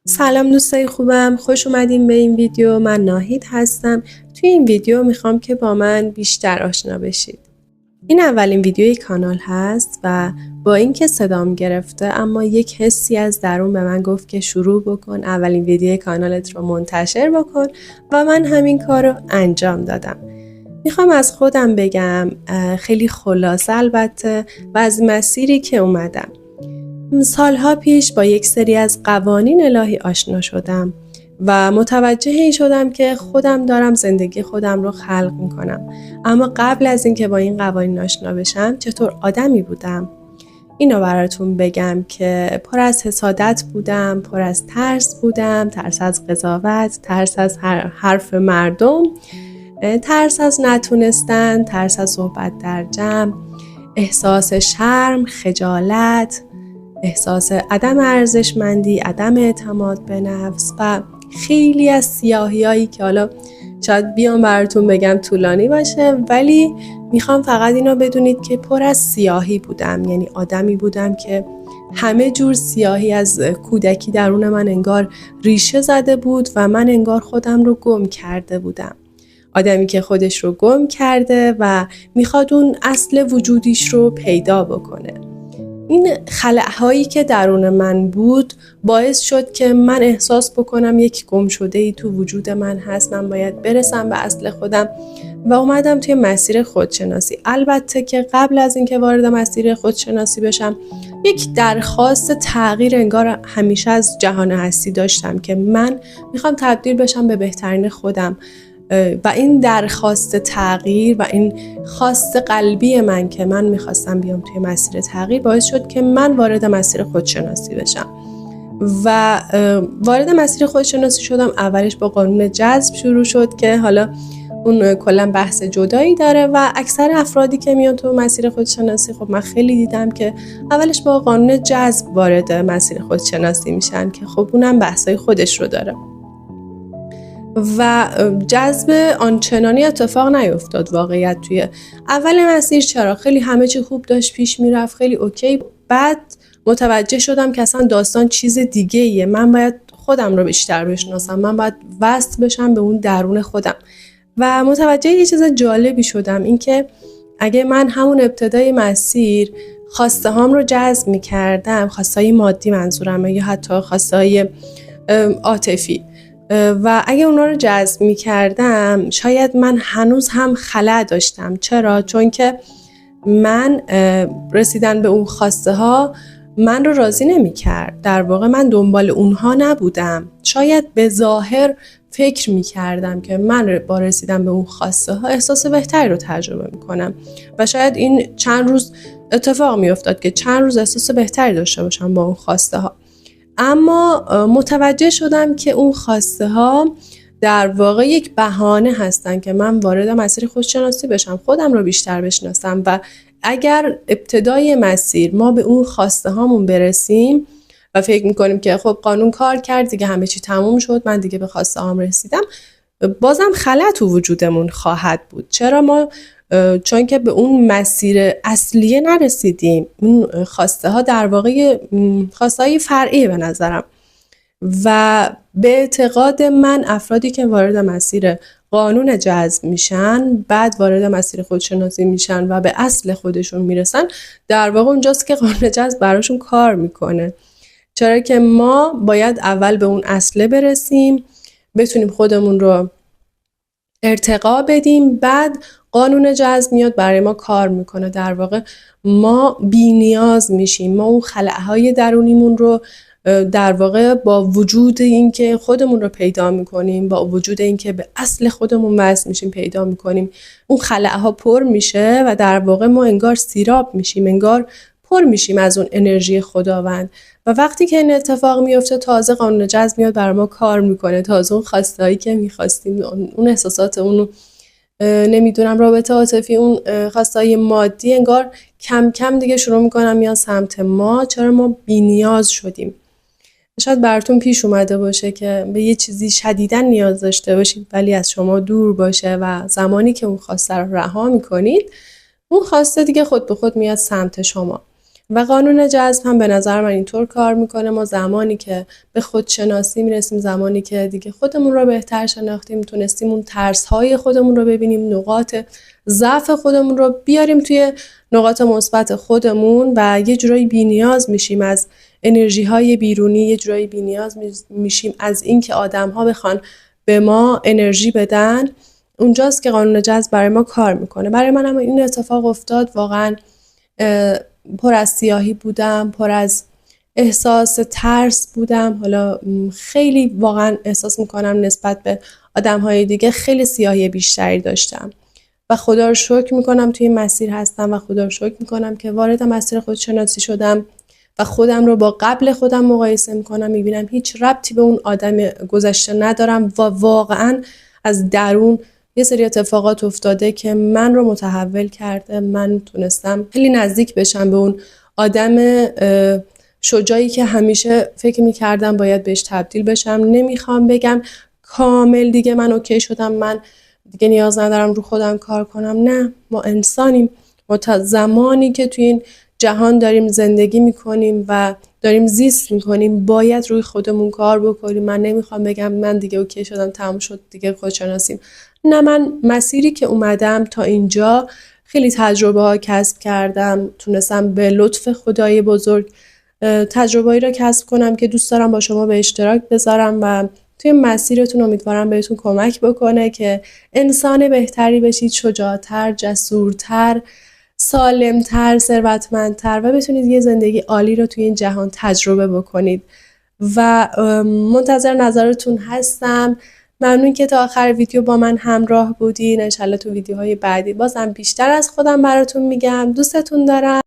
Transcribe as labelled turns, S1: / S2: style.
S1: سلام دوستای خوبم، خوش اومدین به این ویدیو. من ناهید هستم. توی این ویدیو میخوام که با من بیشتر آشنا بشید. این اولین ویدیوی کانال هست و با اینکه صدام گرفته اما یک حسی از درون به من گفت که شروع بکن، اولین ویدیوی کانالت رو منتشر بکن و من همین کار رو انجام دادم. میخوام از خودم بگم، خیلی خلاصه البته، و از مسیری که اومدم. سالها پیش با یک سری از قوانین الهی آشنا شدم و متوجه این شدم که خودم دارم زندگی خودم رو خلق میکنم. اما قبل از اینکه با این قوانین آشنا بشم چطور آدمی بودم؟ اینو براتون بگم که پر از حسادت بودم، پر از ترس بودم، ترس از قضاوت، ترس از حرف مردم، ترس از نتونستن، ترس از صحبت در جمع، احساس شرم، خجالت، احساس عدم ارزشمندی، عدم اعتماد به نفس و خیلی از سیاهیایی که حالا شاید بیام براتون بگم طولانی باشه، ولی میخوام فقط اینو بدونید که پر از سیاهی بودم. یعنی آدمی بودم که همه جور سیاهی از کودکی درون من انگار ریشه زده بود و من انگار خودم رو گم کرده بودم. آدمی که خودش رو گم کرده و میخواد اون اصل وجودیش رو پیدا بکنه. این خلأهایی که درون من بود باعث شد که من احساس بکنم یک گم شده ای تو وجود من هست، من باید برسم به اصل خودم و اومدم توی مسیر خودشناسی. البته که قبل از اینکه وارد مسیر خودشناسی بشم یک درخواست تغییر انگار همیشه از جهان هستی داشتم که من میخوام تبدیل بشم به بهترین خودم و این درخواست تغییر و این خواست قلبی من که من میخواستم بیام توی مسیر تغییر باعث شد که من وارد مسیر خودشناسی بشم و وارد مسیر خودشناسی شدم. اولش با قانون جذب شروع شد که حالا اون کلا بحث جدایی داره و اکثر افرادی که میان تو مسیر خودشناسی، خب من خیلی دیدم که اولش با قانون جذب وارد مسیر خودشناسی میشن که خب اونم بحثای خودش رو داره و جذب آنچنانی اتفاق نیفتاد واقعیت توی اول مسیر. چرا؟ خیلی همه چی خوب داشت پیش میرفت، خیلی اوکی. بعد متوجه شدم که اصلا داستان چیز دیگه ایه. من باید خودم رو بیشتر بشناسم، من باید وصل بشم به اون درون خودم و متوجه یه چیز جالبی شدم، این که اگه من همون ابتدای مسیر خواسته هام رو جذب میکردم، خواسته های مادی منظورمه یا حتی خواسته های عاطفی، و اگه اونا رو جذب می کردم شاید من هنوز هم خلأ داشتم. چرا؟ چون که من رسیدن به اون خواسته ها من رو راضی نمی کرد. در واقع من دنبال اونها نبودم. شاید به ظاهر فکر می کردم که من با رسیدن به اون خواسته ها احساس بهتری رو تجربه می کنم و شاید این چند روز اتفاق می افتاد که چند روز احساس بهتری داشته باشم با اون خواسته ها. اما متوجه شدم که اون خواسته ها در واقع یک بهانه هستن که من وارد مسیر خودشناسی بشم، خودم رو بیشتر بشناسم و اگر ابتدای مسیر ما به اون خواسته هامون برسیم و فکر میکنیم که خب قانون کار کرد دیگه، همه چی تموم شد، من دیگه به خواسته هام رسیدم، بازم خلأ تو وجودمون خواهد بود. چرا؟ ما چون که به اون مسیر اصلیه نرسیدیم. اون خواسته ها در واقع خواسته های فرعی به نظرم و به اعتقاد من افرادی که وارد مسیر قانون جذب میشن، بعد وارد مسیر خودشناسی میشن و به اصل خودشون میرسن، در واقع اونجاست که قانون جذب براشون کار میکنه. چرا که ما باید اول به اون اصله برسیم، بتونیم خودمون رو ارتقا بدیم، بعد قانون جذب میاد برای ما کار میکنه. در واقع ما بی نیاز میشیم، ما اون خلأهای درونیمون رو در واقع با وجود این که خودمون رو پیدا میکنیم، با وجود این که به اصل خودمون وصل میشیم پیدا میکنیم، اون خلأها پر میشه و در واقع ما انگار سیراب میشیم، انگار پر میشیم از اون انرژی خداوند و وقتی که این اتفاق میفته تازه قانون جذب میاد برای ما کار میکنه، تازه اون خواستهایی که میخواستیم، اون احساسات، اون نمیدونم رابطه عاطفی، اون خواستهای مادی انگار کم کم دیگه شروع میکنم میان سمت ما. چرا؟ ما بی نیاز شدیم. شاید براتون پیش اومده باشه که به یه چیزی شدیداً نیاز داشته باشید ولی از شما دور باشه و زمانی که اون خواسته رو رها میکنید اون خواسته دیگه خود به خود میاد سمت شما و قانون جذب هم به نظر من اینطور کار میکنه. ما زمانی که به خودشناسی میرسیم، زمانی که دیگه خودمون رو بهتر شناختیم، تونستیم اون ترس‌های خودمون رو ببینیم، نقاط ضعف خودمون رو بیاریم توی نقاط مثبت خودمون و یه جورایی بی‌نیاز میشیم از انرژی‌های بیرونی، یه جورایی بی‌نیاز میشیم از اینکه آدم‌ها بخوان به ما انرژی بدن. اونجاست که قانون جذب برای ما کار میکنه. برای من هم این اتفاق افتاد. واقعا پر از سیاهی بودم، پر از احساس ترس بودم. حالا خیلی واقعا احساس میکنم نسبت به آدم‌های دیگه خیلی سیاهی بیشتری داشتم و خدا رو شکر میکنم توی این مسیر هستم و خدا رو شکر میکنم که وارد مسیر خودشناسی شدم و خودم رو با قبل خودم مقایسه میکنم، میبینم هیچ ربطی به اون آدم گذشته ندارم و واقعا از درون یه سری اتفاقات افتاده که من رو متحول کرده. من تونستم خیلی نزدیک بشم به اون آدم شجاعی که همیشه فکر میکردم باید بهش تبدیل بشم. نمیخوام بگم کامل دیگه من اوکی شدم، من دیگه نیاز ندارم رو خودم کار کنم. نه، ما انسانیم. ما تا زمانی که توی این جهان داریم زندگی میکنیم و داریم زیست میکنیم باید روی خودمون کار بکنیم. من نمیخوام بگم من دیگه اوکی شدم، تموم شد دیگه خودشناسیم. نه، من مسیری که اومدم تا اینجا خیلی تجربه ها کسب کردم، تونستم به لطف خدای بزرگ تجربه‌ای را کسب کنم که دوست دارم با شما به اشتراک بذارم و توی مسیرتون امیدوارم بهتون کمک بکنه که انسان بهتری بشید، شجاعتر، جسورتر، سالمتر، ثروتمندتر و بتونید یه زندگی عالی رو توی این جهان تجربه بکنید. و منتظر نظرتون هستم. ممنون که تا آخر ویدیو با من همراه بودین. انشالله تو ویدیوهای بعدی بازم بیشتر از خودم براتون میگم. دوستتون دارم.